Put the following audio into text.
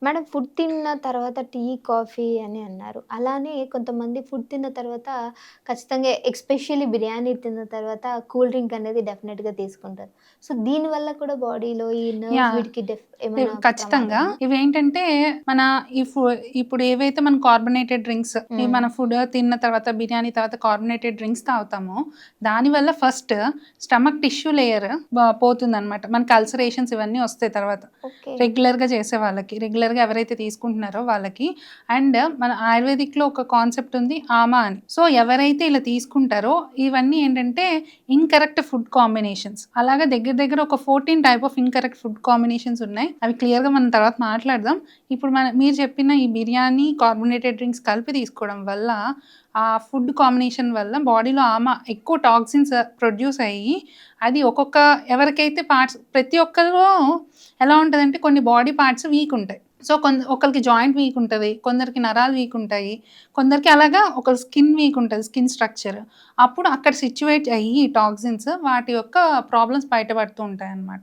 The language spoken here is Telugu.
మేడం ఫుడ్ తిన్న తర్వాత టీ, కాఫీ అని అన్నారు. అలానే కొంతమంది ఫుడ్ తిన్న తర్వాత ఖచ్చితంగా ఎస్పెషల్లీ బిర్యానీ తిన్న తర్వాత కూల్ డ్రింక్ అనేది డెఫినిట్‌గా తీసుకుంటారు. సో, దీనివల్ల కూడా బాడీలో ఈ నర్వ్స్ యాహ్! వీటికి ఏమైనా ఖచ్చితంగా. ప్రమాదమా? ఇవేంటంటే మన ఈ ఫు ఇప్పుడు ఏవైతే మన కార్బోనేటెడ్ డ్రింక్స్ హ్మ్. మన ఫుడ్ తిన్న తర్వాత బిర్యానీ తర్వాత కార్బోనేటెడ్ డ్రింక్స్ తాగుతామో, దానివల్ల ఫస్ట్ స్టమక్ టిష్యూ లేయర్ పోతుందనమాట. మనకి అల్సరేషన్స్ ఇవన్నీ వస్తాయి తర్వాత. ఓకే. రెగ్యులర్‌గా చేసే వాళ్ళకి. రెగ్యులర్‌గా ఎవరైతే తీసుకుంటున్నారో వాళ్ళకి. అండ్ మన ఆయుర్వేదిక్‌లో ఒక కాన్సెప్ట్ ఉంది ఆమా అని. సో, ఎవరైతే ఇలా తీసుకుంటారో ఇవన్నీ ఏంటంటే ఇన్‌కరెక్ట్ ఫుడ్ కాంబినేషన్స్. అలాగా దగ్గర దగ్గర ఒక 14 type of incorrect food combinations ఉన్నాయి. అవి క్లియర్‌గా మనం తర్వాత మాట్లాడదాం. ఇప్పుడు మీరు చెప్పిన ఈ బిర్యానీ, కార్బోనేటెడ్ డ్రింక్స్ కలిపి తీసుకోవడం వల్ల ఆ ఫుడ్ కాంబినేషన్ వల్ల బాడీలో ఎక్కువ టాక్సిన్స్ ప్రొడ్యూస్ అయ్యి అది ఎవరికైతే పార్ట్స్ ప్రతి ఒక్కరిలో ఎలా ఉంటదంటే కొన్ని బాడీ పార్ట్స్ వీక్ ఉంటాయి. సో, ఒకళ్ళకి జాయింట్ వీక్ ఉంటది. కొందరికి నరాలు వీక్ ఉంటాయి. కొందరికి అలాగా ఒకళ్ళ స్కిన్ వీక్ ఉంటది. Skin structure. అప్పుడు అక్కడ సిట్యుయేట్ అయ్యి టాక్సిన్స్ వాటి యొక్క ప్రాబ్లమ్స్ బయటపడుతూ ఉంటాయన్నమాట.